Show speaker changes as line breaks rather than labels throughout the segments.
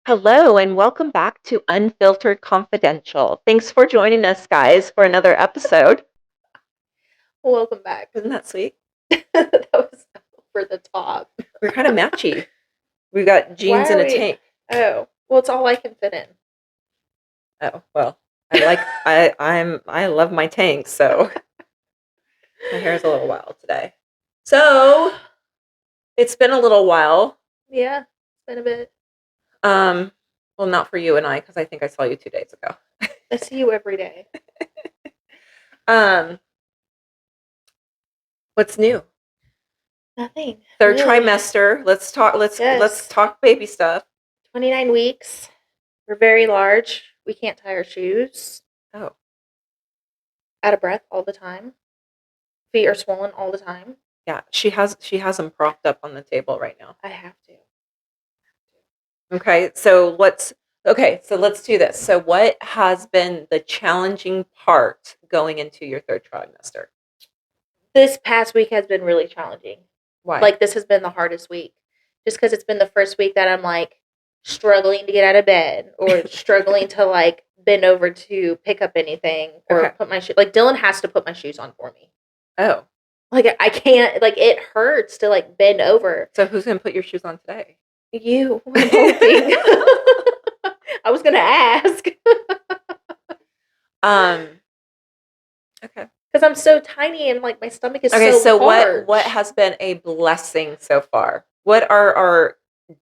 Hello, and welcome back to Unfiltered Confidential. Thanks for joining us, guys, for another episode.
Welcome back.
Isn't that sweet?
That was over the top.
We're kind of matchy. We've got jeans
Why
and
are
a
we?
tank.
Oh, well, it's all I can fit in.
Oh, well, I love my tank, so my hair's a little wild today. So it's been a little while.
Yeah, it's been a bit.
Well, not for you and I, because I think I saw you 2 days ago.
I see you every day.
Um, what's new?
Nothing.
Third
really.
trimester. Let's talk. Let's
Yes.
talk baby stuff.
29 weeks. We're very large. We can't tie our shoes.
Oh,
Out of breath all the time. Feet are swollen all the time.
yeah. She has them propped up on the table right now.
I have to.
Okay, so let's do this. So what has been the challenging part going into your third trimester?
This past week has been really challenging.
Why?
Like, this has been the hardest week. Just because it's been the first week that I'm, like, struggling to get out of bed or struggling to, like, bend over to pick up anything or
Okay.
put my shoes. Like, Dylan has to put my shoes on for me.
Oh,
Like, I can't. Like, it hurts to, like, bend over.
so who's going to put your shoes on today?
You. I'm hoping. I was going to ask.
Okay.
Because I'm so tiny and, like, my stomach is
Okay,
so
so
large.
what has been a blessing so far? What are our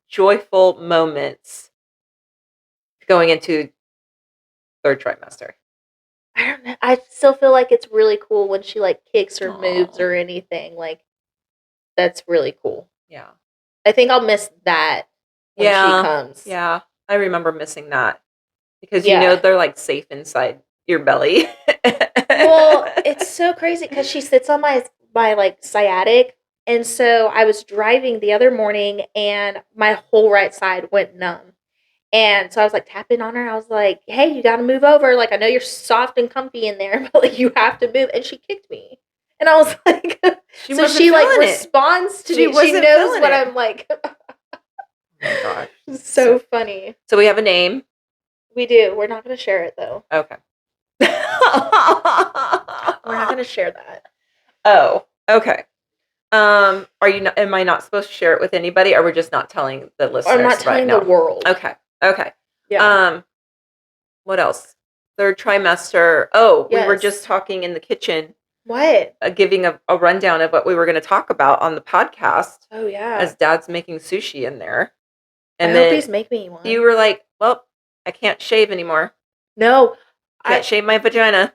joyful moments going into third trimester?
I don't know. I still feel like it's really cool when she, like, kicks or moves
Aw.
or anything. Like, that's really cool.
Yeah.
I think I'll miss that when she comes.
Yeah. I remember missing that because
Yeah.
they're like safe inside your belly.
Well, it's so crazy because she sits on my like sciatic, and so I was driving the other morning, and my whole right side went numb, and so I was like tapping on her. I was like, "Hey, you got to move over. Like, I know you're soft and comfy in there, but like you have to move." And she kicked me, and I was like,
She
so
wasn't
she like
feeling it.
responds to
She
me. She
wasn't
knows
feeling
what
it.
I'm like.
Oh my gosh.
So funny.
So we have a name.
We do. We're not going to share it though.
Okay.
We're not going to share that.
Oh, okay. Am I not supposed to share it with anybody, or we're just not telling the listeners?
I'm not telling
the
world.
Okay.
Yeah.
What else? Third trimester. Oh, we were
Yes.
just talking in the kitchen,
What?
giving a rundown of what we were going to talk about on the podcast.
Oh yeah.
As Dad's making sushi in there,
and I hope he's making me one.
You were like, "Well, I can't shave anymore.
No,
Can't shave my vagina.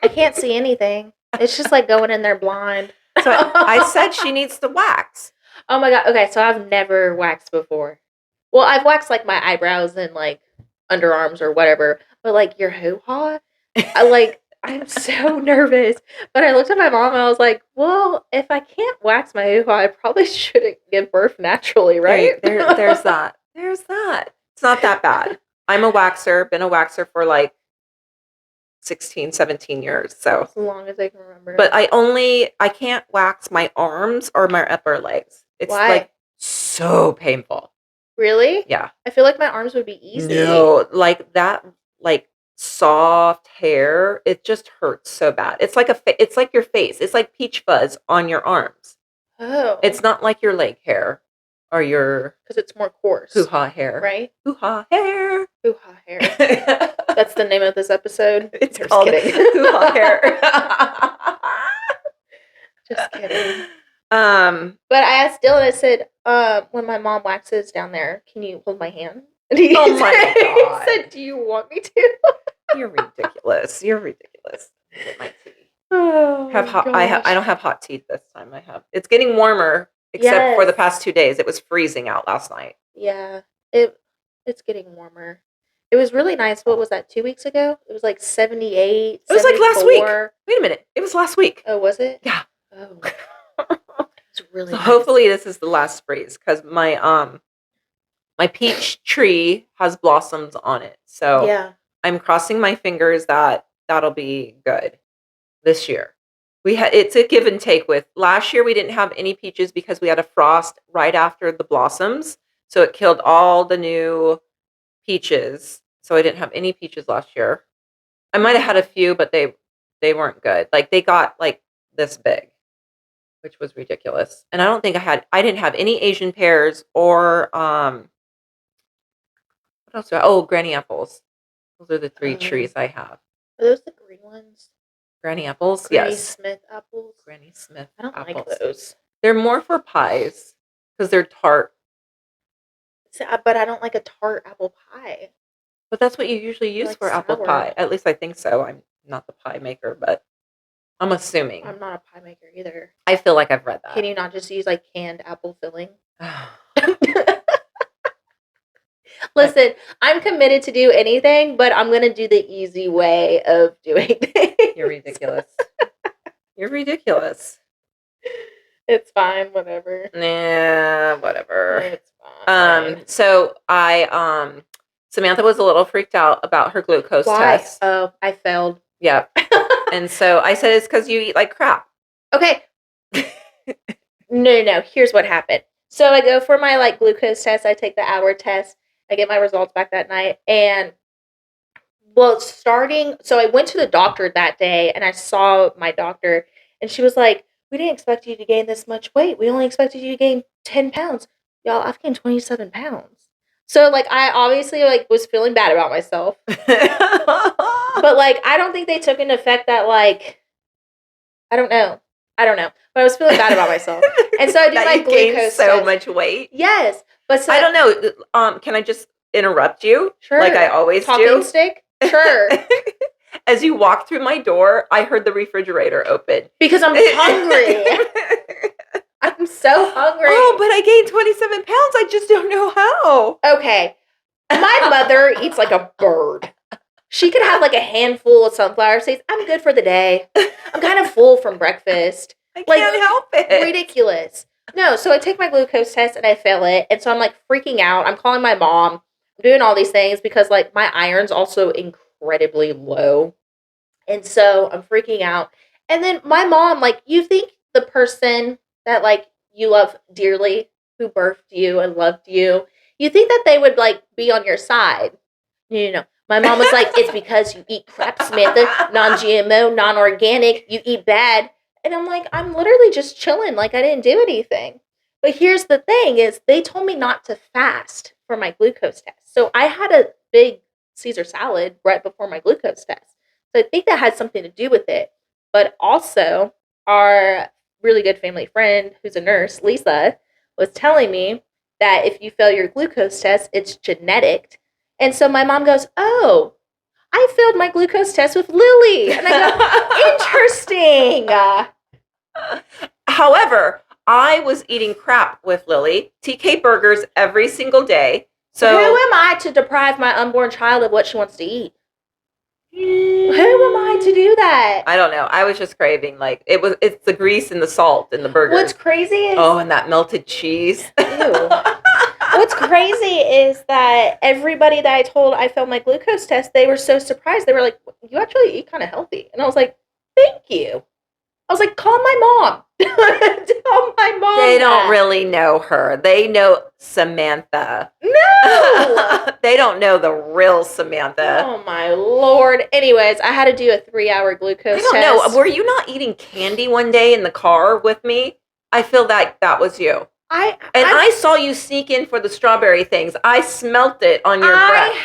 I can't see anything. It's just like going in there blind."
So I said she needs to wax.
Oh my god. Okay, so I've never waxed before. Well, I've waxed like my eyebrows and like underarms or whatever, but like your hoo-ha, I'm so nervous. But I looked at my mom and I was like, "Well, if I can't wax my hoo-ha, I probably shouldn't give birth naturally, right?"
There's that. There's that. It's not that bad. I'm a waxer. Been a waxer for like 16, 17 years. So
as long as I can remember.
But I can't wax my arms or my upper legs. It's
Why?
like so painful.
Really?
Yeah.
I feel like my arms would be easy.
No, like that, like soft hair. It just hurts so bad. It's like it's like your face. It's like peach fuzz on your arms.
Oh.
It's not like your leg hair or your
because it's more coarse.
hoo-ha hair.
Right?
Hoo-ha hair.
Hoo-ha hair. That's the name of this episode.
It's called hoo-ha hair.
Just kidding. But I asked Dylan, I said, when my mom waxes down there, can you hold my hand? And he
Oh my God.
said, do you want me to?
You're ridiculous. You're ridiculous. Get my tea.
Oh,
I don't have hot tea this time. It's getting warmer, except for the past 2 days. It was freezing out last night.
Yeah. It's getting warmer. It was really nice. What was that, 2 weeks ago? It was like 78.
It was like last week. Wait a minute. It was last week.
Oh, was it?
Yeah.
Oh. It's really
so
nice.
Hopefully this is the last freeze because my peach tree has blossoms on it. So
yeah.
I'm crossing my fingers that that'll be good this year. It's a give and take with last year we didn't have any peaches because we had a frost right after the blossoms. So it killed all the new peaches. So I didn't have any peaches last year. I might have had a few, but they weren't good. Like they got like this big, which was ridiculous. And I didn't have any Asian pears or what else? Granny apples. Those are the three trees I have.
Are those the green ones?
Granny apples?
Granny
Yes.
Smith apples?
Granny Smith
I don't
apples.
like those.
They're more for pies because they're tart.
But I don't like a tart apple pie.
But that's what you usually use
like
for apple
sour.
pie. At least I think so. I'm not the pie maker, but I'm assuming.
I'm not a pie maker either.
I feel like I've read that.
Can you not just use like canned apple filling? Listen, I'm committed to do anything, but I'm going to do the easy way of doing things.
You're ridiculous. You're ridiculous.
It's fine, whatever.
Nah, whatever.
It's fine.
So Samantha was a little freaked out about her glucose test.
Oh, I failed.
Yeah. And so I said it's because you eat like crap.
Okay. No. Here's what happened. So I go for my like glucose test. I take the hour test. I get my results back that night. And so I went to the doctor that day and I saw my doctor and she was like, we didn't expect you to gain this much weight. We only expected you to gain 10 pounds. Y'all, I've gained 27 pounds. So like I obviously like was feeling bad about myself. But like I don't think they took into effect that like I don't know. But I was feeling bad about myself. And so I do my glucose
so much weight.
Yes. But so
I don't know. Can I just interrupt you?
Sure.
Like I always
Talking
do.
stick? Sure.
As you walked through my door, I heard the refrigerator open.
Because I'm hungry. I'm so hungry.
Oh, but I gained 27 pounds. I just don't know how.
Okay. My mother eats like a bird. She could have like a handful of sunflower seeds. I'm good for the day. I'm kind of full from breakfast.
I can't help it.
Ridiculous. No, so I take my glucose test and I fail it. And so I'm like freaking out. I'm calling my mom. I'm doing all these things because like my iron's also incredibly low. And so I'm freaking out. And then my mom, like, you think the person that like you love dearly, who birthed you and loved you, you think that they would like be on your side. No. My mom was like, it's because you eat crap, Samantha, non-GMO, non-organic, you eat bad. And I'm like, I'm literally just chilling, like I didn't do anything. But here's the thing is they told me not to fast for my glucose test. So I had a big Caesar salad right before my glucose test. So I think that had something to do with it. But also, our really good family friend, who's a nurse, Lisa, was telling me that if you fail your glucose test, it's genetic. And so my mom goes, oh, I failed my glucose test with Lily. And I go, interesting.
However, I was eating crap with Lily, TK burgers every single day. So
who am I to deprive my unborn child of what she wants to eat? Who am I to do that?
I don't know. I was just craving it's the grease and the salt in the burger.
What's crazy is
and that melted cheese.
Ew. What's crazy is that everybody that I told I failed my glucose test, they were so surprised. They were like, you actually eat kind of healthy. And I was like, thank you. I was like, call my mom. Tell my mom.
They don't really know her. They know Samantha.
No.
They don't know the real Samantha.
Oh my Lord. Anyways, I had to do a 3-hour glucose test.
I don't know. Were you not eating candy one day in the car with me? I feel that was you. I saw you sneak in for the strawberry things. I smelt it on your breath.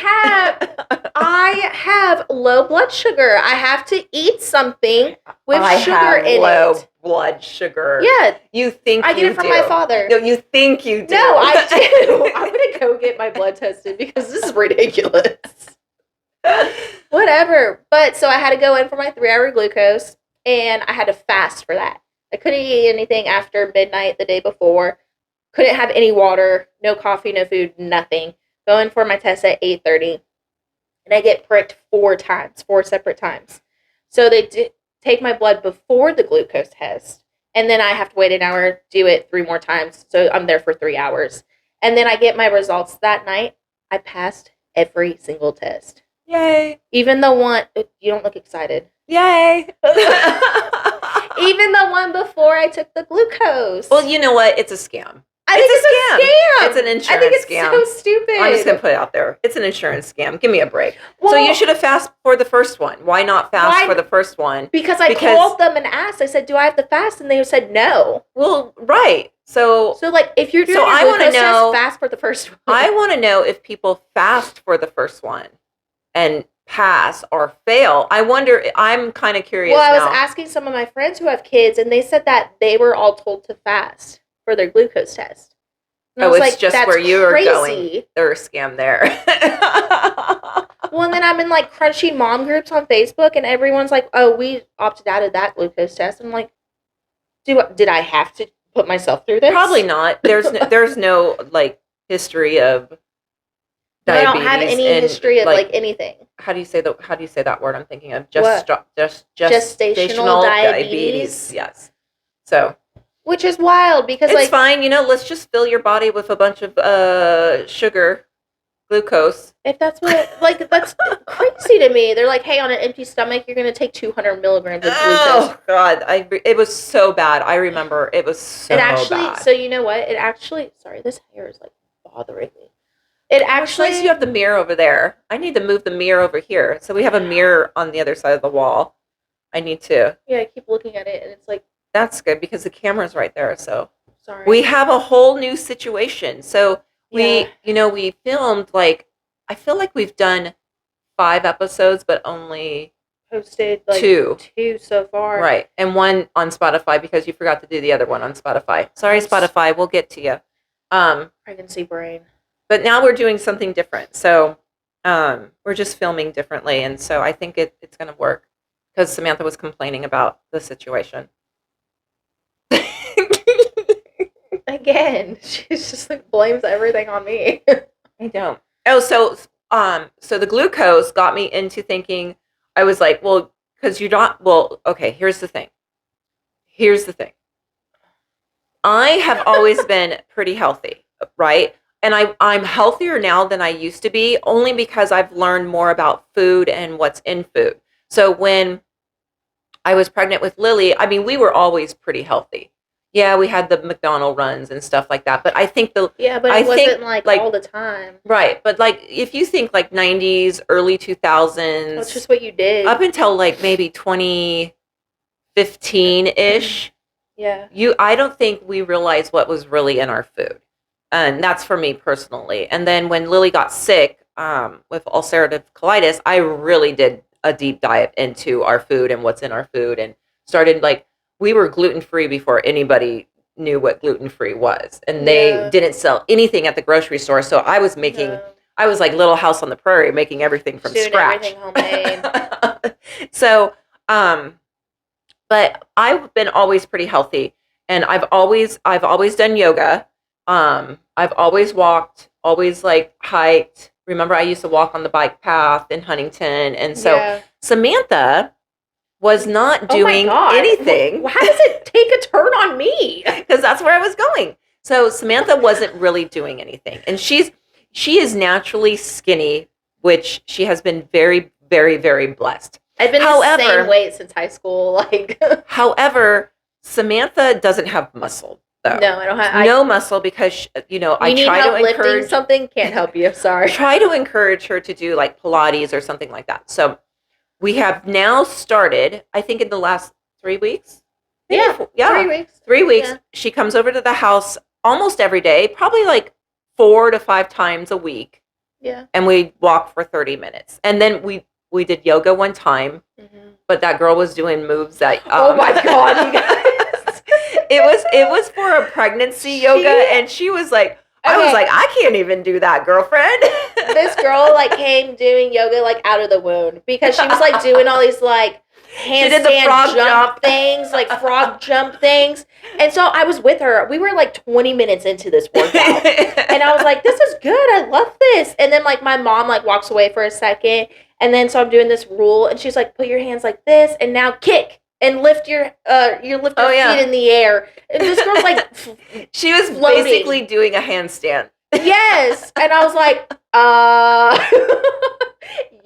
I have low blood sugar. I have to eat something with sugar in
low
it.
Blood sugar.
Yeah.
You think
I get it from my father.
No, you think you do.
No, I do. I'm going to go get my blood tested because this is ridiculous. Whatever. But so I had to go in for my 3-hour glucose and I had to fast for that. I couldn't eat anything after midnight the day before. Couldn't have any water, no coffee, no food, nothing. Going for my test at 8:30. And I get pricked 4 separate times. So they take my blood before the glucose test. And then I have to wait an hour, do it 3 more times. So I'm there for 3 hours. And then I get my results that night. I passed every single test.
Yay.
Even the one, you don't look excited.
Yay.
Even the one before I took the glucose.
Well, you know what? It's a scam.
I think it's a scam.
It's an insurance
I think it's
scam.
so stupid.
I'm just going to put it out there. It's an insurance scam. Give me a break.
Well,
so you should have fasted for the first one. Why not fast for the first one?
Because I called them and asked. I said, do I have to fast? And they said no.
Well, right. So
like, if you're doing a glucose test, fast for the first one.
I want to know if people fast for the first one and pass or fail. I wonder, I'm kind of curious now.
Well, I was asking some of my friends who have kids, and they said that they were all told to fast for their glucose test. And
I was like, just where you are going. They're a scam there.
Well, and then I'm in like crunchy mom groups on Facebook, and everyone's like, "Oh, we opted out of that glucose test." I'm like, did I have to put myself through this?
Probably not. There's no like history of diabetes.
I don't have any history of like anything.
How do you say that word? I'm thinking of
gestational diabetes.
Yes. So.
Which is wild because
it's fine, let's just fill your body with a bunch of sugar, glucose.
If that's what, that's crazy to me. They're like, hey, on an empty stomach, you're going to take 200 milligrams of glucose.
Oh, God. It was so bad. I remember it was so bad.
So you know what? Sorry, this hair is like bothering me. It's
nice you have the mirror over there. I need to move the mirror over here. So we have a mirror on the other side of the wall. I need to.
Yeah, I keep looking at it and it's like.
That's good because the camera's right there. So
sorry.
We have a whole new situation. So we filmed I feel like we've done 5 episodes, but only
posted
2
so far.
Right. And 1 on Spotify because you forgot to do the other one on Spotify. Sorry, Spotify. We'll get to you.
Pregnancy brain.
But now we're doing something different. So we're just filming differently. And so I think it's going to work because Samantha was complaining about the situation.
Again, she's just like blames everything on me.
I don't. Oh, so the glucose got me into thinking. I was like, well, because you're not. Well, okay. Here's the thing. I have always been pretty healthy, right? And I'm healthier now than I used to be, only because I've learned more about food and what's in food. So when I was pregnant with Lily, I mean, we were always pretty healthy. Yeah, we had the McDonald's runs and stuff like that. But I think
but it wasn't like all the time.
Right. But like if you think like 90s, early 2000s.
That's just what you did.
Up until like maybe 2015-ish.
Yeah.
I don't think we realized what was really in our food. And that's for me personally. And then when Lily got sick with ulcerative colitis, I really did a deep dive into our food and what's in our food and started we were gluten-free before anybody knew what gluten-free was. And they didn't sell anything at the grocery store. So I was I was like Little House on the Prairie, making everything from scratch.
Everything homemade.
So, but I've been always pretty healthy. And I've always done yoga. I've always walked, always hiked. Remember, I used to walk on the bike path in Huntington. And so Samantha was not doing anything.
How does it take a turn on me?
Because that's where I was going. So Samantha wasn't really doing anything. And she is naturally skinny, which she has been very, very, very blessed.
I've been the same weight since high school.
However, Samantha doesn't have muscle. Though.
No, I don't have
no muscle because I try to encourage
lifting something. Can't help you. Sorry.
Try to encourage her to do Pilates or something like that. So we have now started. I think in the last 3 weeks.
3 weeks.
3 weeks.
Yeah.
She comes over to the house almost every day, probably 4 to 5 times a week.
Yeah.
And we walk for 30 minutes, and then we did yoga one time, but that girl was doing moves that.
Oh my God, you guys.
It was for a pregnancy yoga, and she was like, I was like, I can't even do that, girlfriend.
This girl came doing yoga out of the womb because she was doing all these handstand jump things, frog jump things. And so I was with her. We were 20 minutes into this workout. And I was like, this is good. I love this. And then my mom walks away for a second. And then so I'm doing this rule, and she's like, put your hands like this, and now kick. And lift your feet in the air. And this girl's
she was
floating.
Basically doing a handstand.
Yes. And I was like,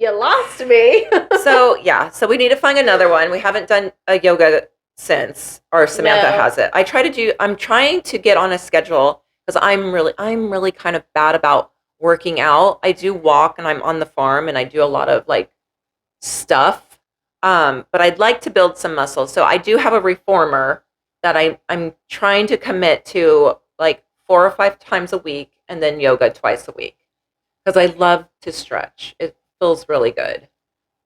you lost me.
So we need to find another one. We haven't done a yoga since, or Samantha has it. I'm trying to get on a schedule because I'm really kind of bad about working out. I do walk and I'm on the farm and I do a lot of like stuff. But I'd like to build some muscle. So I do have a reformer that I'm trying to commit to like 4 or 5 times a week and then yoga twice a week because I love to stretch. It feels really good.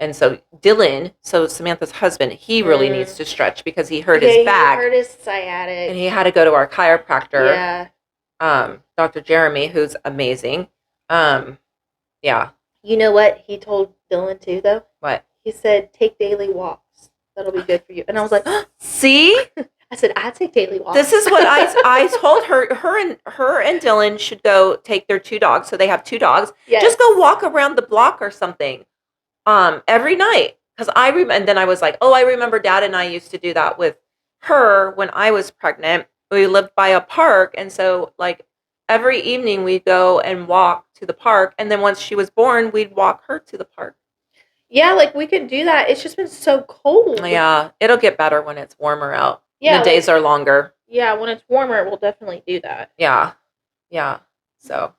And so Dylan, so Samantha's husband, he really needs to stretch because he hurt his
Yeah, he
back
hurt his sciatic.
and he had to go to our chiropractor,
Yeah.
Dr. Jeremy, who's amazing. Yeah.
You know what he told Dylan too, though?
What?
He said, take daily walks. That'll be good for you. And I was like,
see?
I said, I take daily walks.
This is what I told her. Her and Dylan should go take their 2 dogs. So they have 2 dogs.
Yes.
Just go walk around the block or something. Every night. Because and then I was like, oh, I remember Dad and I used to do that with her when I was pregnant. We lived by a park, and so like every evening we'd go and walk to the park, and then once she was born, we'd walk her to the park.
Yeah, like we could do that. It's just been so cold.
Yeah, it'll get better when it's warmer out.
Yeah,
the days are longer.
Yeah, when it's warmer, we'll definitely do that.
Yeah. So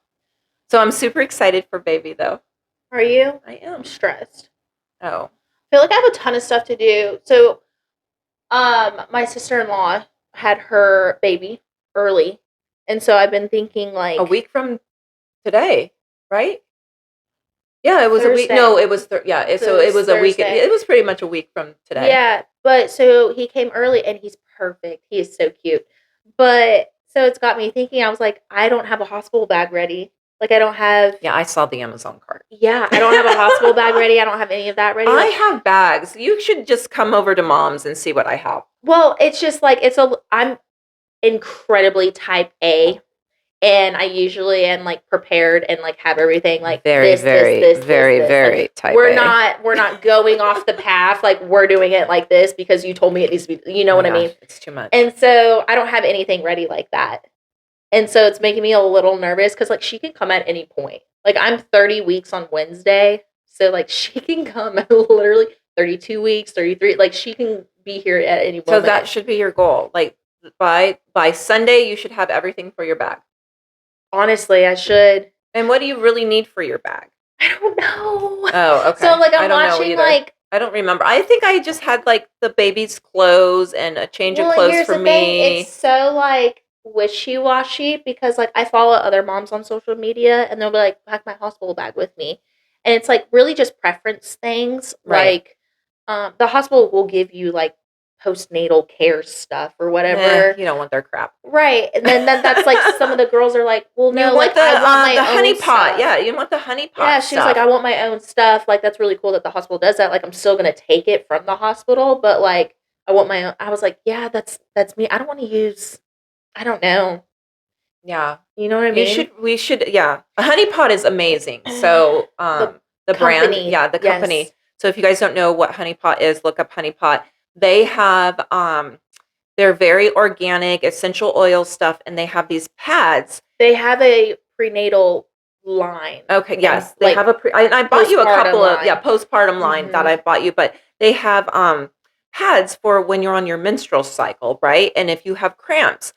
I'm super excited for baby though.
Are you?
I am.
I'm stressed.
Oh.
I feel like I have a ton of stuff to do. So, my sister-in-law had her baby early, and so I've been thinking like
a week from today, right? Yeah, it was
Thursday.
a week. No, it was so it was a week. It was pretty much a week from today.
Yeah, but so he came early, and he's perfect. He is so cute. But so it's got me thinking. I was like, I don't have a hospital bag ready. Like I don't have.
Yeah, I saw the Amazon cart.
Yeah, I don't have a hospital bag ready. I don't have any of that ready.
I have bags. You should just come over to Mom's and see what I have.
Well, it's just like I'm incredibly type A, and I usually am like prepared and like have everything like
very
this.
Type
we're
A.
We're not going off the path. Like we're doing it like this because you told me it needs to be. You know what I mean?
It's too much.
And so I don't have anything ready like that. And so it's making me a little nervous because, like, she can come at any point. Like, I'm 30 weeks on Wednesday. So, like, she can come at literally 32 weeks, 33. Like, she can be here at any moment.
So that should be your goal. Like, by Sunday, you should have everything for your bag.
Honestly, I should.
And what do you really need for your bag?
I don't know.
Oh, okay.
So, like, I'm watching, like...
I don't remember. I think I just had, like, the baby's clothes and a change of clothes for me.
Thing. It's so, like... wishy-washy because like I follow other moms on social media and they'll be like pack my hospital bag with me, and it's like really just preference things.
Right.
Like the hospital will give you like postnatal care stuff or whatever.
You don't want their crap,
right? And then that's like some of the girls are like, well, no, like I want my
honey
own
pot.
stuff.
Yeah, you want the honey pot.
Yeah, she was like, I want my own stuff. Like that's really cool that the hospital does that. Like I'm still gonna take it from the hospital, but like I want my own. I was like, yeah, that's me. I don't want to use. I don't know.
Yeah.
You know what I mean?
We should, yeah. A honey pot is amazing. So, the brand, the company. Yes. So if you guys don't know what honey pot is, look up honey pot. They have, they're very organic, essential oil stuff, and they have these pads.
They have a prenatal line.
Okay, yes. They have I bought you a couple of, postpartum line that I bought you, but they have, pads for when you're on your menstrual cycle, right? And if you have cramps,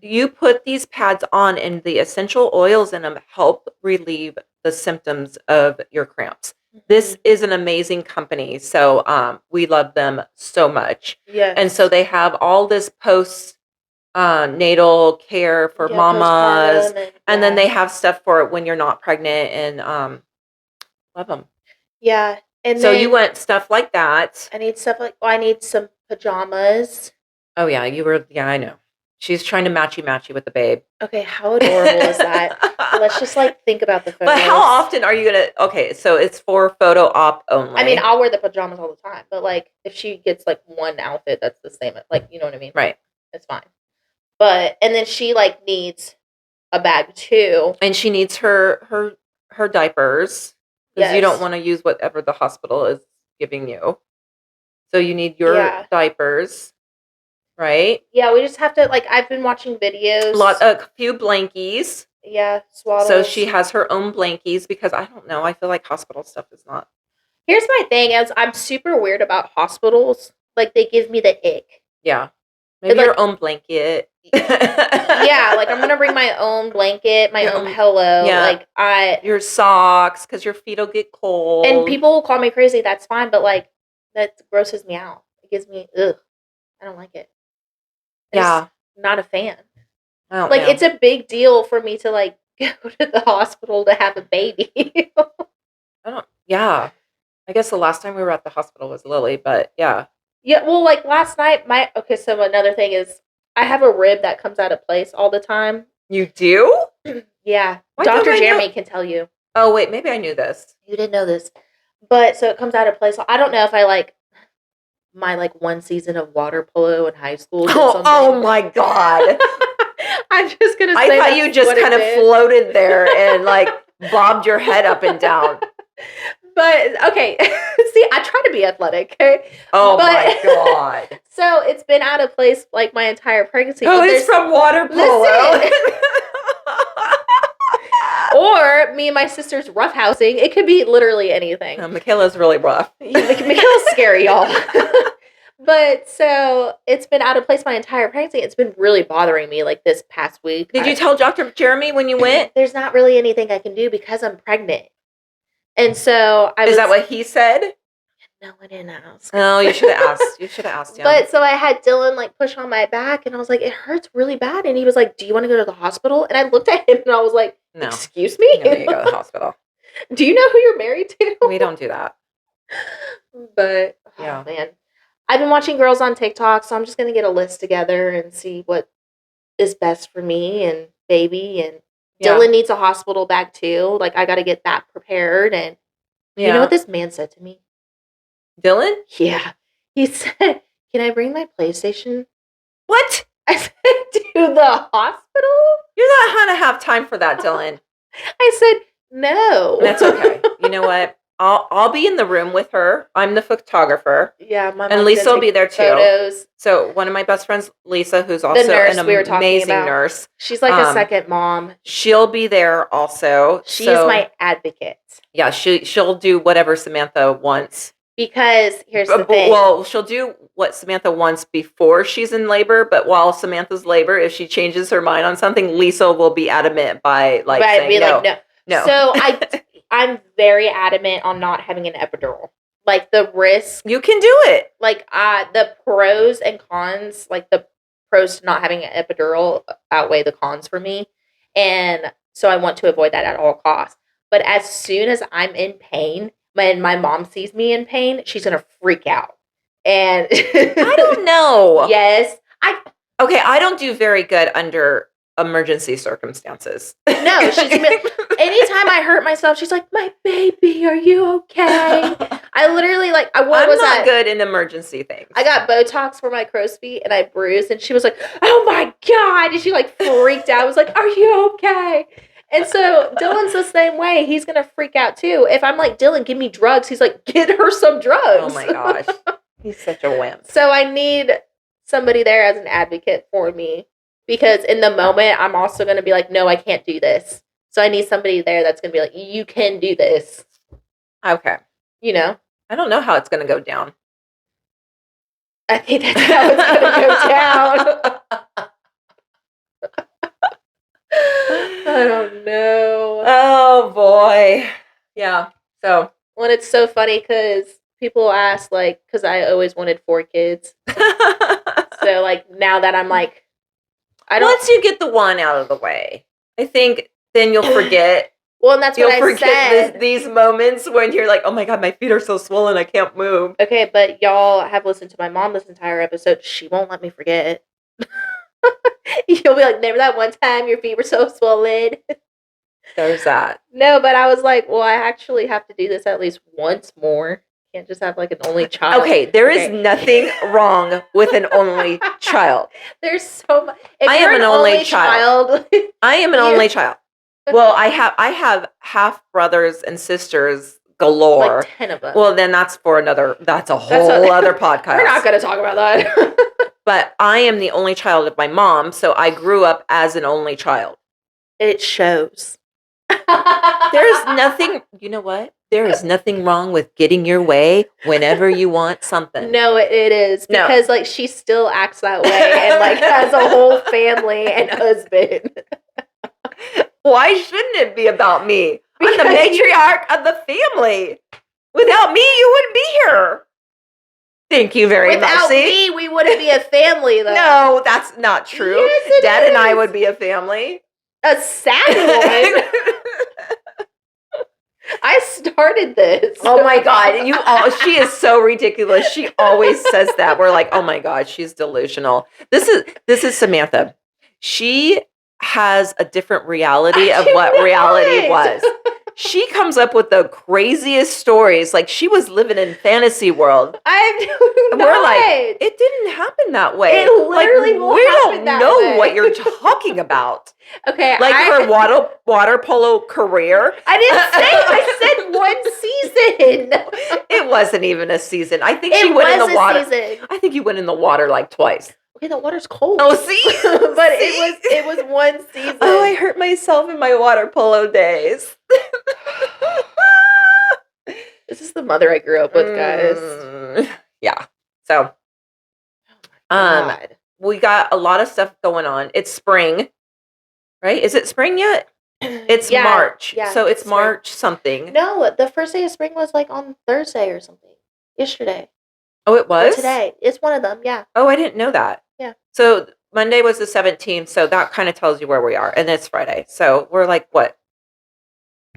you put these pads on and the essential oils in them help relieve the symptoms of your cramps. This is an amazing company. So we love them so much.
Yeah.
And so they have all this natal care for mamas. And then they have stuff for when you're not pregnant and love them.
Yeah. And
so you want stuff like that.
I need stuff like, I need some pajamas.
Oh, yeah. I know. She's trying to matchy with the babe.
Okay, how adorable is that? Let's just like think about the photos.
But how often are you going to... Okay, so it's for photo op only.
I mean, I'll wear the pajamas all the time. But like, if she gets like one outfit that's the same, like, you know what I mean?
Right.
It's fine. But, and then she like needs a bag too.
And she needs her diapers. Because you don't want to use whatever the hospital is giving you. So you need your diapers, right?
Yeah, we just have to, like, I've been watching videos.
A few blankies.
Yeah, swaddles.
So she has her own blankies because I don't know. I feel like hospital stuff is not.
Here's my thing is I'm super weird about hospitals. Like, they give me the ick.
Yeah. Maybe your own blanket.
Yeah, like I'm gonna bring my own blanket, my own pillow.
Yeah.
Like
your socks, because your feet will get cold.
and people will call me crazy. That's fine, but like that grosses me out. It gives me ugh. I don't like it. I'm just not a fan. Like it's a big deal for me to like go to the hospital to have a baby.
Yeah. I guess the last time we were at the hospital was Lily, but yeah.
Yeah, well, like last night, so another thing is I have a rib that comes out of place all the time.
You do?
Yeah.
Why
Dr. Jeremy can tell you.
Oh, wait, maybe I knew this.
You didn't know this. But so it comes out of place. I don't know if I like my like one season of water polo in high school did something.
Oh my God.
I'm just going to say
I thought you just kind of floated there and like bobbed your head up and down.
But okay, see, I try to be athletic. Okay?
Oh my God!
So it's been out of place like my entire pregnancy.
Oh, it's from water polo.
Or me and my sister's roughhousing. It could be literally anything.
Michaela's really rough.
Michaela's scary, y'all. But so it's been out of place my entire pregnancy. It's been really bothering me like this past week.
Did you tell Dr. Jeremy when you went?
There's not really anything I can do because I'm pregnant. And so
Is that what he said?
No, I didn't ask.
Oh, you should have asked. You should have asked him.
But so I had Dylan like push on my back and I was like, it hurts really bad. And he was like, do you want to go to the hospital? And I looked at him and I was like, no. Excuse me?
No, you go to the hospital.
Do you know who you're married to?
We don't do that.
But, oh man. I've been watching girls on TikTok, so I'm just going to get a list together and see what is best for me and baby. And Dylan needs a hospital bag too. Like, I got to get that prepared. And you know what this man said to me?
Dylan?
Yeah. He said, can I bring my PlayStation?
What?
I said, to the hospital?
You're not going to have time for that, Dylan.
I said, no.
That's okay. You know what? I'll be in the room with her. I'm the photographer.
Yeah, my mom
and Lisa will be there too.
Photos.
So one of my best friends, Lisa, who's also an amazing nurse.
She's like a second mom.
She'll be there also.
She's my advocate.
Yeah, she'll do whatever Samantha wants.
Because here's the thing.
Well, she'll do what Samantha wants before she's in labor, but while Samantha's labor, if she changes her mind on something, Lisa will be adamant by like saying no. No.
So I'm very adamant on not having an epidural. Like the risk.
You can do it.
Like the pros and cons, like the pros to not having an epidural outweigh the cons for me. And so I want to avoid that at all costs. But as soon as I'm in pain, when my mom sees me in pain, she's going to freak out. And
I don't know.
Yes.
Okay, I don't do very good under emergency circumstances.
No, anytime I hurt myself, she's like, my baby, are you okay? I literally I'm not
good in emergency things.
I got Botox for my crow's feet and I bruised and she was like, oh my God. And she freaked out. I was like, are you okay? And so Dylan's the same way. He's going to freak out too. If I'm like, Dylan, give me drugs. He's like, get her some drugs.
Oh my gosh. He's such a wimp.
So I need somebody there as an advocate for me. Because in the moment, I'm also going to be like, no, I can't do this. So I need somebody there that's going to be like, you can do this.
Okay.
You know?
I don't know how it's going to go down.
I think that's how it's going to go down. I don't know.
Oh, boy. Yeah. So.
Well, it's so funny because people ask, because I always wanted 4 kids. So, now that I'm
once you get the one out of the way, I think then you'll forget.
Well, and that's what I said.
These moments when you're like, oh my God, my feet are so swollen, I can't move.
Okay, but y'all have listened to my mom this entire episode. She won't let me forget. You'll be like, remember that one time your feet were so swollen?
There's that.
No, but I was like, well, I actually have to do this at least once more. Can't just have an only child.
Okay, there is nothing wrong with an only child.
There's so much.
I am an only child. I am an only child. Well, I have half brothers and sisters galore.
10 of them.
Well, then that's a whole other podcast.
We're not going to talk about that.
But I am the only child of my mom, so I grew up as an only child.
It shows.
There's nothing, you know what? There is nothing wrong with getting your way whenever you want something.
No, it is
No.
because like she still acts that way and like has a whole family and husband.
Why shouldn't it be about me? I'm the
Because
matriarch of the family. Without me, you wouldn't be here. Thank you very much.
Without
See?
me, we wouldn't be a family though.
No, that's not true.
Yes, it
Dad and I
is.
would be a family.
A sad woman. I started this.
Oh my God. She is so ridiculous. She always says that. We're like, oh my God, she's delusional. This is Samantha. She has a different reality of what reality was. She comes up with the craziest stories. Like she was living in fantasy world.
I'm not.
We're like, it didn't happen that way.
It literally
like,
will
we
happen
don't
that
know
way.
what you're talking about.
Okay,
Like her water polo career.
I didn't say. I said one season.
It wasn't even a season. I think
It
she went in
was
the
a
water.
season.
I think you went in the water like twice.
Okay, the water's cold.
Oh, see,
but
See?
it was one season.
Oh, I hurt myself in my water polo days.
This is the mother I grew up with, guys.
Yeah. So,
God.
we got a lot of stuff going on. It's spring, right? Is it spring yet? It's
Yeah,
March.
yeah,
So it's
spring.
March something.
No, the first day of spring was like on Thursday or something. Yesterday.
Oh, it was?
Or today. It's one of them, yeah.
Oh, I didn't know that.
Yeah.
So Monday was the 17th, so that kind of tells you where we are. And it's Friday. So we're like, what?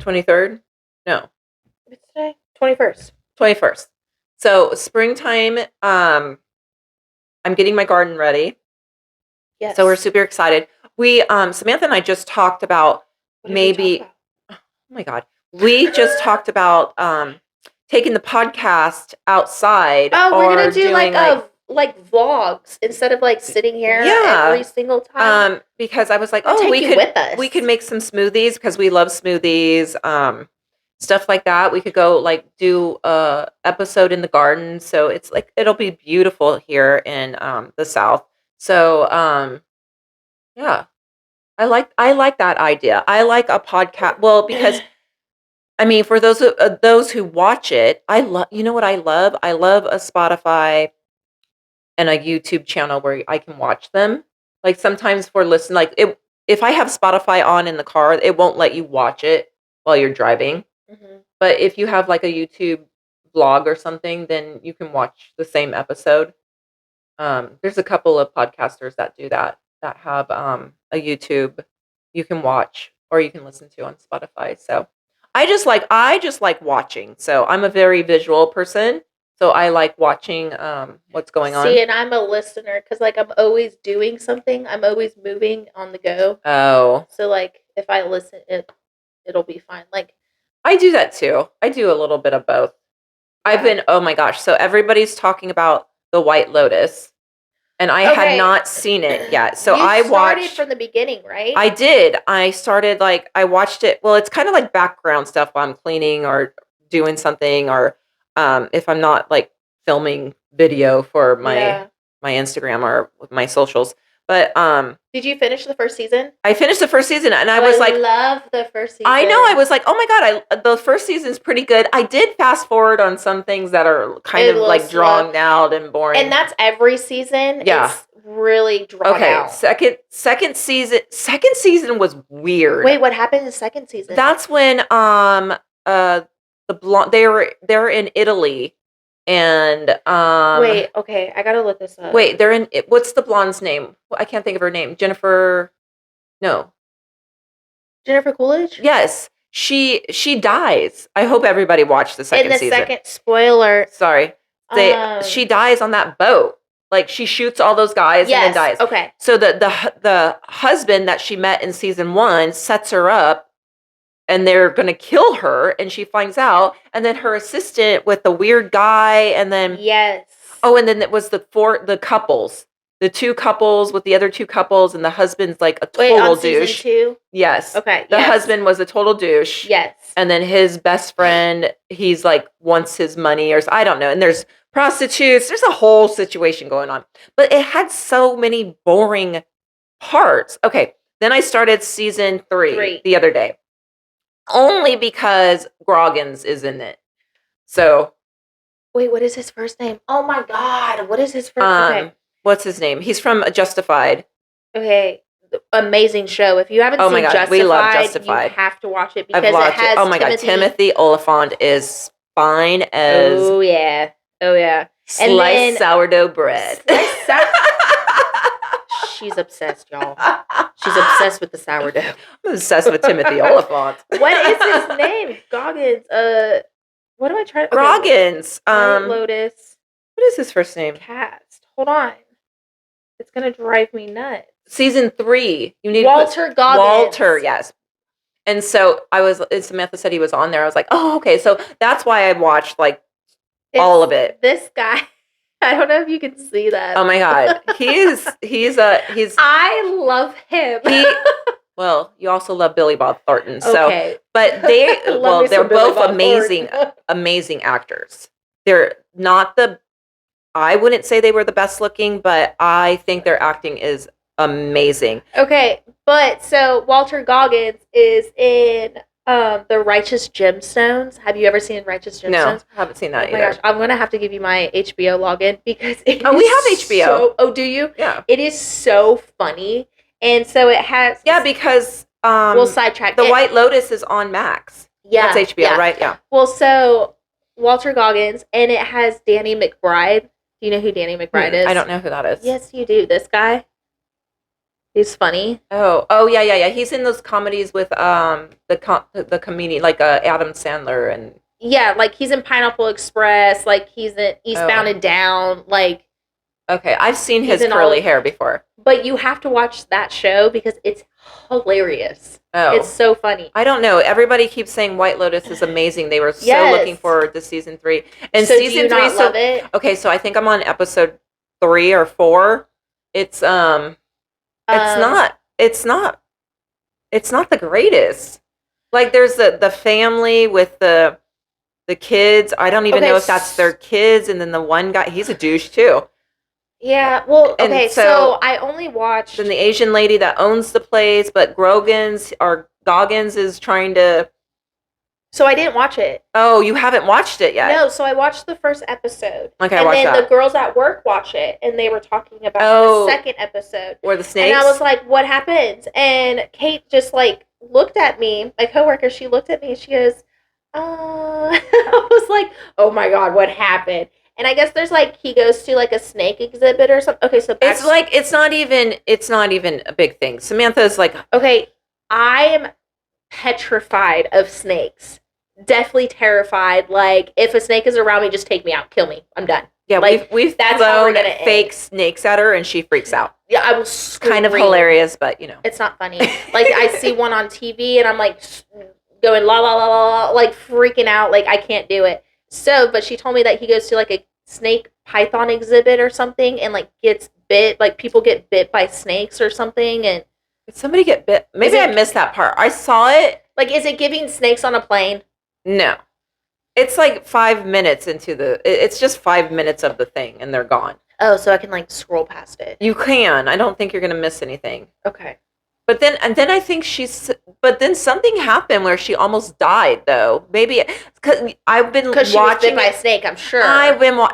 23rd? No.
What's today? 21st.
21st. So springtime, I'm getting my garden ready.
Yes.
So we're super excited. We Samantha and I just talked about
What did we
maybe
talk about?
oh my God. We just talked about taking the podcast outside.
Oh, we're gonna do
doing
like vlogs instead of like sitting here
Yeah.
every single time.
Because I was like,
We'll
oh,
take you with us.
we could make some smoothies because we love smoothies, stuff like that. We could go like do a episode in the garden. So it's like it'll be beautiful here in the South. So yeah. I like that idea. I like a podcast. Well, because I mean, for those who watch it, I love. You know what I love? I love a Spotify and a YouTube channel where I can watch them. Like sometimes for listen, like if I have Spotify on in the car, it won't let you watch it while you're driving.
Mm-hmm.
But if you have like a YouTube vlog or something, then you can watch the same episode. There's a couple of podcasters that do that have a YouTube you can watch or you can listen to on Spotify. So I just like watching. So I'm a very visual person. So I like watching what's going on.
See, and I'm a listener because like I'm always doing something. I'm always moving on the go.
Oh,
So like if I listen, it'll be fine. Like
I do that too. I do a little bit of both.
Yeah.
Oh my gosh. So everybody's talking about The White Lotus. And I had not seen it yet. So I
started
watched
from the beginning, right?
I did. I started I watched it. Well, it's kind of like background stuff while I'm cleaning or doing something or if I'm not like filming video for my Instagram or my socials. But
did you finish the first season?
I finished the first season and I was like,
love the first season.
I know. I was like, oh my God, the first season's pretty good. I did fast forward on some things that are kind of like drawn out and boring.
And that's every season.
Yeah.
It's really drawn out.
Second season was weird.
Wait, what happened in the second season?
That's when the blonde they're in Italy and
wait, okay, I gotta look this up.
Wait, they're in what's the blonde's name? I can't think of her name. Jennifer
Coolidge?
Yes. She dies. I hope everybody watched the second season.
Second spoiler.
Sorry. She dies on that boat. Like she shoots all those guys and then dies.
Okay.
So the husband that she met in season 1 sets her up and they're going to kill her and she finds out and then her assistant with the weird guy and then
Yes.
Oh, and then it was the couples. The two couples with the other two couples and the husband's like a total douche.
Season 2?
Yes.
Okay.
The husband was a total douche.
Yes.
And then his best friend, he's like wants his money or I don't know. And there's prostitutes. There's a whole situation going on. But it had so many boring parts. Okay. Then I started season 3 the other day. only because Groggins is in it. So,
Wait, what is his first name? Oh my God, what is his first? Okay,
what's his name? He's from Justified.
okay, amazing show. If you haven't
Oh my
seen
God,
Justified,
we love Justified.
you have to watch it
I've
because it
watched it.
has
Oh my God, Timothy Oliphant is fine as
Oh yeah, and
sliced
then
sourdough bread.
she's obsessed, y'all. She's obsessed with the sourdough.
I'm obsessed with Timothy Oliphant.
What is his name? Goggins. What am I trying?
Groggins.
White Lotus.
What is his first name?
Cast. Hold on. It's gonna drive me nuts.
Season 3. You need
Walter
to put
Goggins.
Walter, yes. And so Samantha said he was on there. I was like, oh, okay. So that's why I watched like all of it.
This guy. I don't know if you can see that.
Oh my God. He's
I love him.
Well, you also love Billy Bob Thornton. So
okay.
but they're both amazing actors. They're not I wouldn't say they were the best looking, but I think their acting is amazing.
Okay, but so Walter Goggins is in The Righteous Gemstones. Have you ever seen Righteous Gemstones?
No, I haven't seen that either. Oh my gosh,
I'm gonna have to give you my HBO login because
we have HBO.
Oh, do you?
Yeah.
It is so funny, and so it has.
Yeah, because
we'll sidetrack.
The White Lotus is on Max.
Yeah,
that's HBO, right? Yeah.
Well, so Walter Goggins, and it has Danny McBride. Do you know who Danny McBride is?
I don't know who that is.
Yes, you do. This guy. He's funny.
Oh, yeah. He's in those comedies with the comedian like Adam Sandler and.
Yeah, like he's in Pineapple Express. Like he's in Eastbound and Down. Like.
Okay, I've seen his curly hair before.
But you have to watch that show because it's hilarious.
Oh.
It's so funny.
I don't know. Everybody keeps saying White Lotus is amazing. They were so looking forward to season 3. And
so
season 3
love it?
Okay, so I think I'm on episode 3 or 4. It's not the greatest. Like there's the family with the kids. I don't even know if that's their kids, and then the one guy, he's a douche too.
Yeah, well, okay, so I only watched...
Then the Asian lady that owns the place, but Goggins is trying to...
So I didn't watch it.
Oh, you haven't watched it yet?
No, so I watched the first episode.
Okay, I watched that.
And then the girls at work watch it, and they were talking about the second episode.
Or the snakes?
And I was like, what happened? And Kate just, like, looked at me, my coworker, she looked at me, and she goes, I was like, oh my God, what happened? And I guess there's like he goes to like a snake exhibit or something. Okay, so
it's not even a big thing. Samantha's like,
okay, I am petrified of snakes. Definitely terrified. Like if a snake is around me, just take me out, kill me. I'm done.
Yeah,
like,
we've thrown fake snakes at her and she freaks out.
Yeah, I was screaming.
Kind of hilarious, but you know,
it's not funny. Like I see one on TV and I'm like going la la la la la, like freaking out. Like I can't do it. So, but she told me that he goes to like a snake python exhibit or something and like gets bit, like people get bit by snakes or something. And
did somebody get bit? Maybe I missed that part. I saw it.
Like, is it giving snakes on a plane?
No, it's like 5 minutes into it's just 5 minutes of the thing and they're gone.
Oh, so I can like scroll past it.
You can. I don't think you're gonna miss anything.
Okay.
But then I think but then something happened where she almost died, though. Maybe because I've been watching.
Because she was bit by a snake, I'm sure.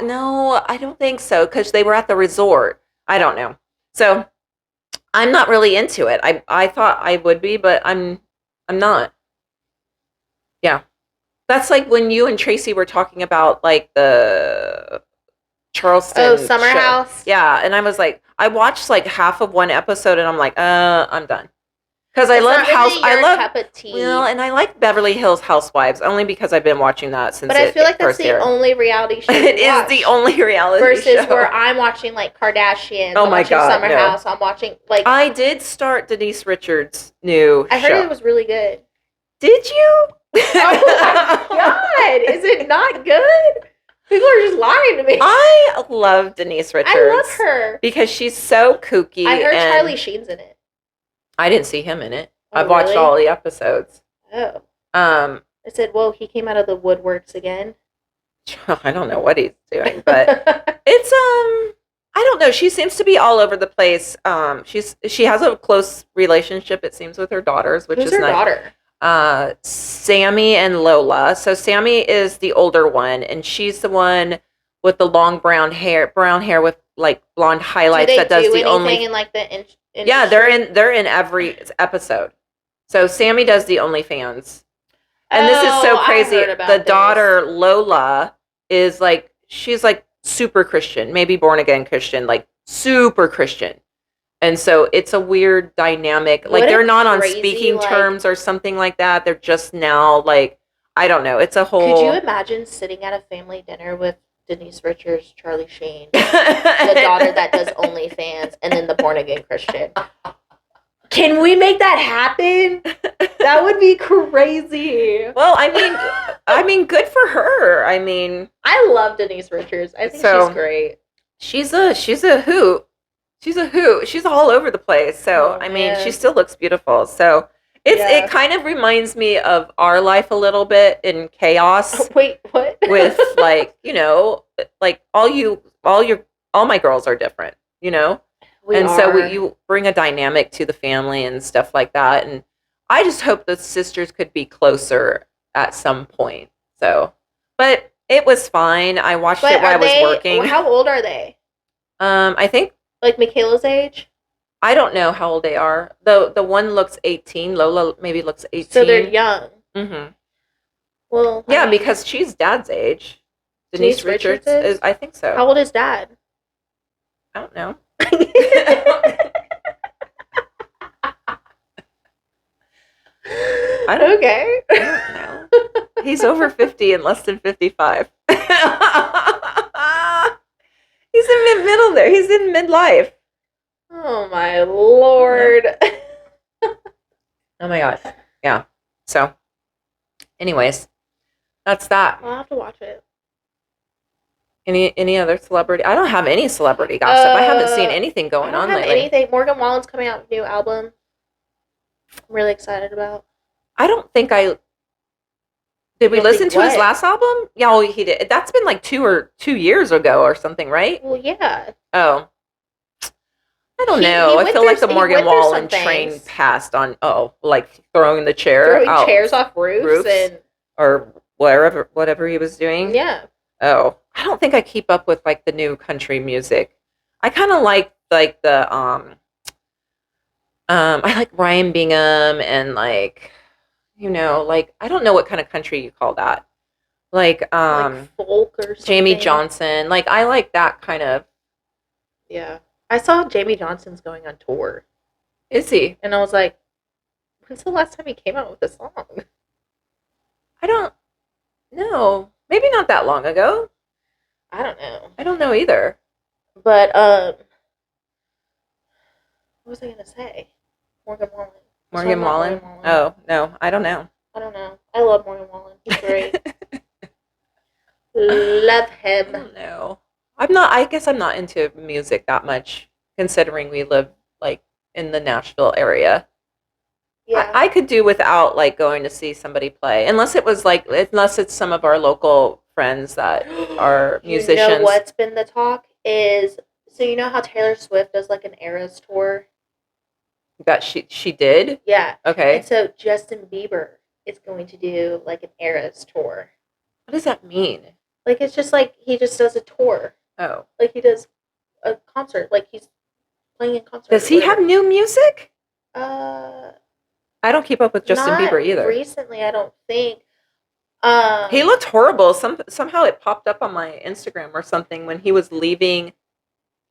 No, I don't think so. Because they were at the resort. I don't know. So I'm not really into it. I thought I would be, but I'm not. Yeah, that's like when you and Tracy were talking about like the Charleston
Summer
show.
House.
Yeah, and I was like, I watched like half of one episode, and I'm like, I'm done. Because I love
cup of tea.
Well, and I like Beverly Hills Housewives only because I've been watching that since.
But I feel like that's the only reality show.
It is the only reality show.
Versus where I'm watching like Kardashians.
Oh my God,
Summer House. I'm watching like.
I did start Denise Richards' new show.
I heard it was really good.
Did you?
Oh my God! Is it not good? People are just lying to me.
I love Denise Richards.
I love her.
Because she's so kooky.
I heard Charlie Sheen's in it.
I didn't see him in it.
Oh,
I've watched all the episodes.
Oh. I said, well, he came out of the woodworks again.
I don't know what he's doing, but it's I don't know. She seems to be all over the place. She has a close relationship, it seems, with her daughters, which
Who's
is
her
nice.
daughter?
Sammy and Lola. So Sammy is the older one, and she's the one with the long brown hair with like blonde
Do
highlights
they
that does
do
the
anything
only.
in like the
Yeah,
industry?
they're in every episode. So Sammy does the OnlyFans. And this is so
Oh, I
crazy.
heard
The
about this.
daughter Lola is like she's like super Christian, maybe born again Christian, like super Christian. And so it's a weird dynamic. Like
What a
they're not on
crazy,
speaking
like,
terms or something like that. They're just now like I don't know. It's a
could you
whole
imagine sitting at a family dinner with Denise Richards, Charlie Sheen, the daughter that does OnlyFans, and then the born again Christian? Can we make that happen? That would be crazy.
Well, I mean good for her. I mean,
I love Denise Richards. I think
so
she's great.
she's a hoot. She's a hoot. She's all over the place. So,
Oh
I mean, she
man.
still looks beautiful. So, it
Yeah.
kind of reminds me of our life a little bit in chaos
Wait, what?
with like, like all my girls are different, you know?
We
And so
are.
you bring a dynamic to the family and stuff like that. And I just hope the sisters could be closer at some point. So, but it was fine. I watched
But
it while I
are
was
they?
working.
How old are they?
I think
Like Michaela's age?
I don't know how old they are. The one looks 18. Lola maybe looks
So they're
18.
young.
Mm-hmm.
Well, I
Yeah,
mean,
because she's dad's age. Denise Richards is, I think so.
How old is Dad?
I don't know.
Okay.
I don't know. He's over 50 and less than 55. He's in mid-middle there. He's in midlife.
Oh my lord.
Oh my gosh. Yeah. So, anyways, that's that.
I'll have to watch it.
Any other celebrity? I don't have any celebrity gossip. I haven't seen anything
I
going
don't
on
have
lately.
anything. Morgan Wallen's coming out with a new album. I'm really excited about.
I don't think I did. We
don't
listen
think
to his
what?
last album? Yeah, well, he did. That's been like 2 years ago or something, right?
Well, yeah.
Oh, I don't
He
know. I
went
feel
through-
like the
he
Morgan
went through some
Wallen train
things.
passed on. Oh, like throwing the chair
Throwing
out
chairs off roofs and
or whatever he was doing.
yeah.
Oh, I don't think I keep up with like the new country music. I kind of like the I like Ryan Bingham and like like I don't know what kind of country you call that. Like
Like folk or something.
Jamie Johnson. Like I like that kind of.
Yeah. I saw Jamie Johnson's going on tour.
Is he?
And I was like, when's the last time he came out with a song?
I don't know. Maybe not that long ago.
I don't know.
I don't know either.
But what was I gonna say? Morgan Wallen.
Morgan Wallen? Oh, no, I don't know.
I don't know. I love Morgan Wallen. He's great. Love
I
him.
don't know. I guess I'm not into music that much, considering we live like in the Nashville area.
Yeah.
I could do without like going to see somebody play, unless it's some of our local friends that are musicians.
You know what's been the talk is, so you know how Taylor Swift does like an Eras tour?
That she did?
Yeah.
Okay.
And so Justin Bieber is going to do like an Eras tour.
What does that mean?
Like it's just like he just does a tour.
Oh.
Like he does a concert. Like he's playing a concert.
Does he have new music?
I
don't keep up with Justin Bieber either.
Recently, I don't think.
He looked horrible. Somehow it popped up on my Instagram or something when he was leaving.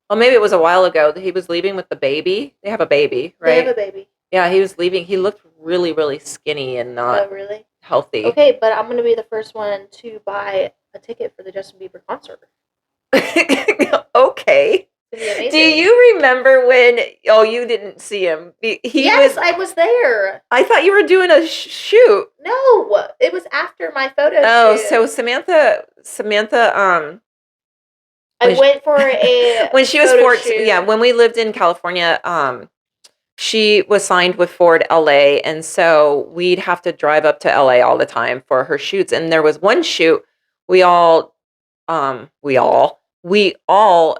Well, maybe it was a while ago that he was leaving with the baby. They have a baby, right?
They have a baby.
Yeah, he was leaving. He looked really, really skinny and not
really
healthy.
Okay, but I'm going to be the first one to buy a ticket for the Justin Bieber concert.
Okay. Do you remember when? Oh, you didn't see him.
Yes, I was there.
I thought you were doing a shoot.
No, it was after my photo shoot.
So Samantha.
I went for a
when she was 14. Yeah, when we lived in California, she was signed with Ford LA, and so we'd have to drive up to LA all the time for her shoots. And there was one shoot we all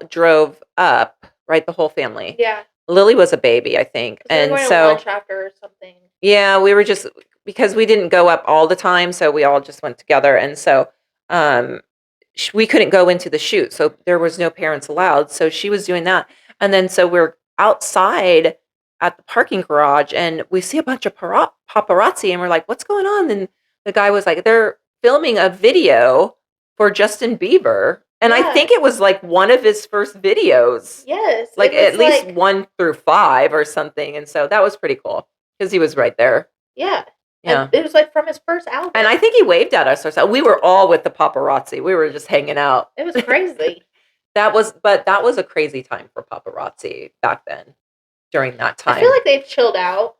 drove up, right? The whole family.
Yeah.
Lily was a baby, I think.
We were
And
going to
so,
lunch after or something.
yeah, we were just, because we didn't go up all the time, so we all just went together. And so, um, we couldn't go into the shoot, so there was no parents allowed. So she was doing that, and then so we're outside at the parking garage, and we see a bunch of paparazzi, and we're like, "What's going on?" And the guy was like, "They're filming a video for Justin Bieber," and I think it was like one of his first videos.
Yes,
Like at least 1 through 5 or something, and so that was pretty cool because he was right there.
Yeah.
Yeah.
And it was like from his first album.
And I think he waved at us or something. We were all with the paparazzi. We were just hanging out.
It was crazy.
That was a crazy time for paparazzi back then, during that time.
I feel like they've chilled out.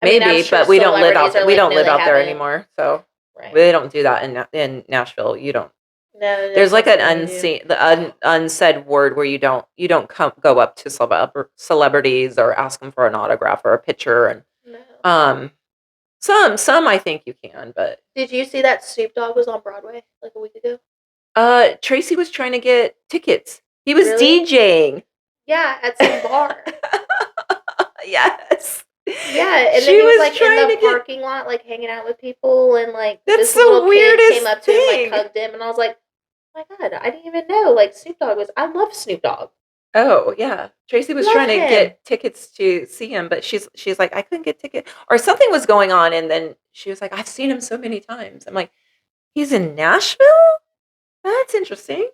Maybe, but we don't live out there anymore. So they don't do that in Nashville. You don't.
No,
there's like an unsaid word where you don't go up to celebrities or ask them for an autograph or a picture, and
no.
Some I think you can, but
did you see that Snoop Dogg was on Broadway like a week ago?
Tracy was trying to get tickets. He was DJing.
Yeah, at some bar.
Yes.
Yeah, and then he was like in the parking lot, like hanging out with people, and like
this
little kid came up to him, like hugged him, and I was like, "Oh my god, I didn't even know." Like Snoop Dogg was. I love Snoop Dogg.
Oh yeah, Tracy was trying to get tickets to see him, but she's like, I couldn't get tickets, or something was going on, and then she was like, I've seen him so many times. I'm like, he's in Nashville? That's interesting.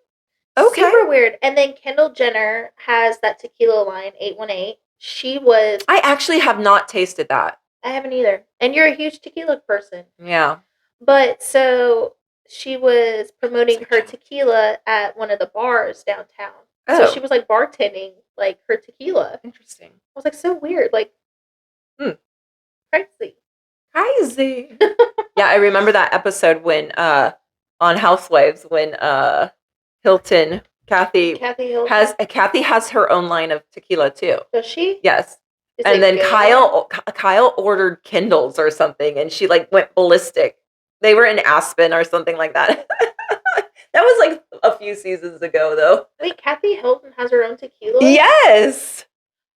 Okay,
super weird. And then Kendall Jenner has that tequila line, 818. She was.
I actually have not tasted that.
I haven't either. And you're a huge tequila person.
Yeah.
But so she was promoting her tequila at one of the bars downtown. Oh. So she was like bartending like her tequila.
Interesting. I
was like, so weird. Like, crazy.
Yeah, I remember that episode when on Housewives when Kathy has her own line of tequila too.
Does she?
Yes. And then Kyle ordered Kindles or something, and she like went ballistic. They were in Aspen or something like that. That was like a few seasons ago, though.
Wait, Kathy Hilton has her own tequila?
Yes.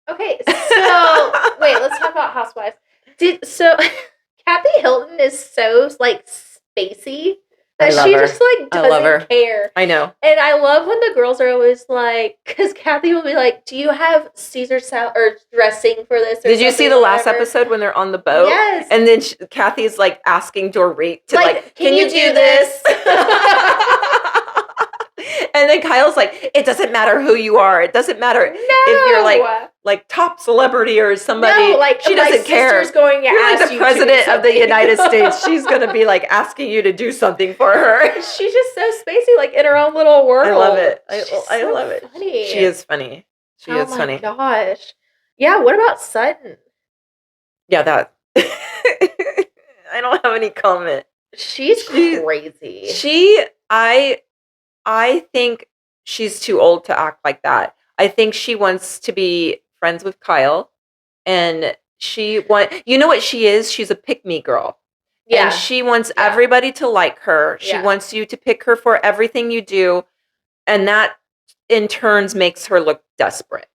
Okay, so wait, let's talk about Housewives. Kathy Hilton is so like spacey that she just like doesn't care.
I know.
And I love when the girls are always like, because Kathy will be like, "Do you have Caesar salad or dressing for this?" Or
did you see the last episode when they're on the boat?
Yes.
And then Kathy's like asking Dorit to like, can you do this? And then Kyle's like, it doesn't matter who you are. It doesn't matter if you're like top celebrity or somebody.
No, like
she doesn't care.
Going to
you're like the president of the United States. She's gonna be like asking you to do something for her.
She's just so spacey, like in her own little world.
I love it. I love it.
Funny.
She is funny. She is funny.
Oh my gosh. Yeah. What about Sutton?
Yeah, that. I don't have any comment.
She's crazy.
I think she's too old to act like that. I think she wants to be friends with Kyle, and you know what she is? She's a pick-me girl. Yeah. And she wants everybody to like her. She wants you to pick her for everything you do, and that in turns makes her look desperate.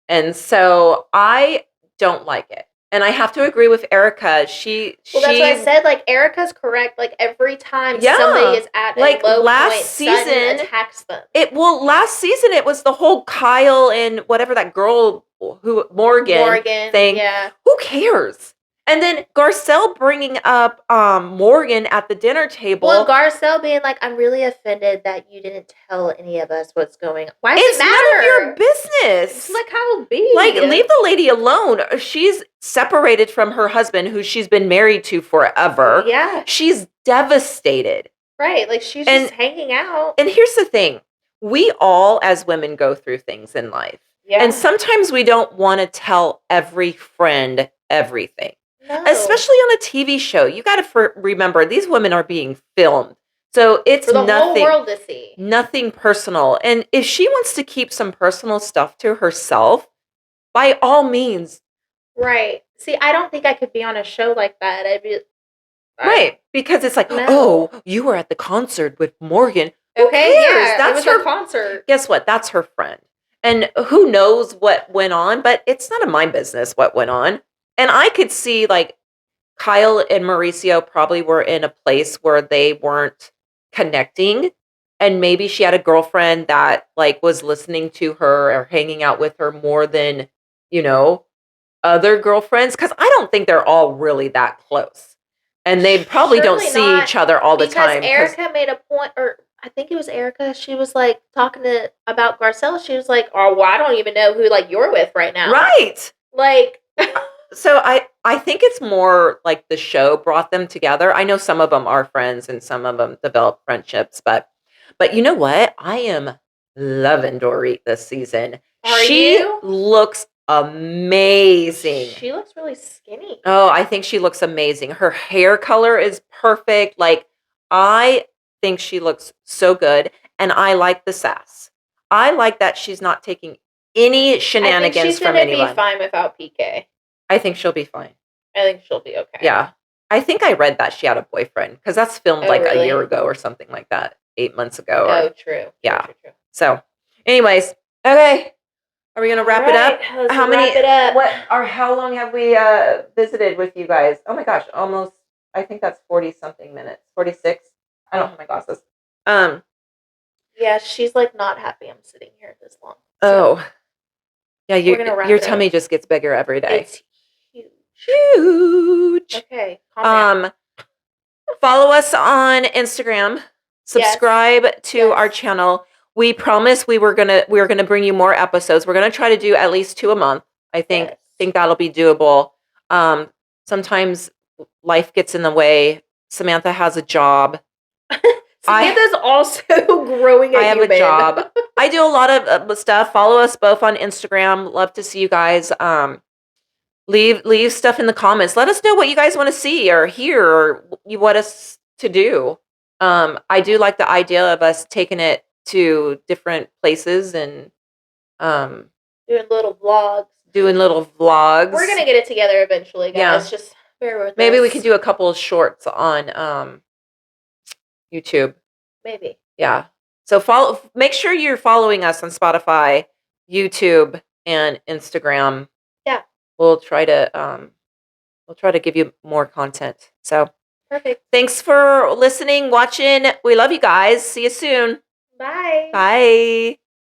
And so I don't like it. And I have to agree with Erica. That's what I said. Like, Erica's correct. Like, every time somebody is at a low point, Sutton attacks them. Last season, it was the whole Kyle and whatever that girl, Morgan thing. Yeah. Who cares? And then Garcelle bringing up Morgan at the dinner table. Well, Garcelle being like, I'm really offended that you didn't tell any of us what's going on. Why does it matter? It's none of your business. It's like how be. Like, leave the lady alone. She's separated from her husband, who she's been married to forever. Yeah. She's devastated. Right. Like, she's just hanging out. And here's the thing. We all, as women, go through things in life. Yeah. And sometimes we don't want to tell every friend everything. No. Especially on a TV show. You got to remember, these women are being filmed. So it's for the whole world to see. Nothing personal. And if she wants to keep some personal stuff to herself, by all means. Right. See, I don't think I could be on a show like that. Right. Because it's like, oh, you were at the concert with Morgan. Okay, yeah, that's her concert. Guess what? That's her friend. And who knows what went on, but it's none of my business what went on. And I could see like Kyle and Mauricio probably were in a place where they weren't connecting. And maybe she had a girlfriend that like was listening to her or hanging out with her more than, you know, other girlfriends. Cause I don't think they're all really that close. And they probably don't
Surely
see
not,
each other all the
because
time.
Erica made a point, or I think it was Erica. She was like talking to about Garcelle. She was like, "Oh, well, I don't even know who like you're with right now."
Right.
Like,
So I think it's more like the show brought them together. I know some of them are friends and some of them develop friendships, but you know what? I am loving Dorit this season.
Are
She
you?
looks amazing.
She looks really skinny.
Oh, I think she looks amazing. Her hair color is perfect. Like, I think she looks so good, and I like the sass. I like that she's not taking any
I think
shenanigans
she's
from
gonna be
anyone.
fine without PK.
I think she'll be fine.
I think she'll be okay.
Yeah. I think I read that she had a boyfriend because that's filmed
Oh,
like a
really?
year ago or something like that, 8 months ago.
Oh,
Or,
true.
yeah.
True.
So, anyways, okay. Are we gonna wrap it up?
Let's wrap it up.
How long have we visited with you guys? Oh my gosh, almost. I think that's 40 something minutes. 46. I don't have my glasses.
Yeah, she's like not happy I'm sitting here this long. So
Oh. Yeah, your tummy just gets bigger every day.
It's
huge.
Okay, calm down.
Follow us on Instagram. Subscribe to our channel. We promise we were gonna bring you more episodes. We're gonna try to do at least 2 a month. I think that'll be doable. Sometimes life gets in the way. Samantha has a job.
Samantha's also growing.
I have a job. I do a lot of stuff. Follow us both on Instagram. Love to see you guys. Leave stuff in the comments. Let us know what you guys want to see or hear or you want us to do. I do like the idea of us taking it to different places and
doing little vlogs.
We're
gonna get it together eventually, guys. Yeah. Just bear with us.
Maybe we could do a couple of shorts on YouTube.
Maybe.
Yeah. So make sure you're following us on Spotify, YouTube, and Instagram.
Yeah.
We'll try to give you more content. So
perfect.
Thanks for listening, watching. We love you guys. See you soon.
Bye.
Bye.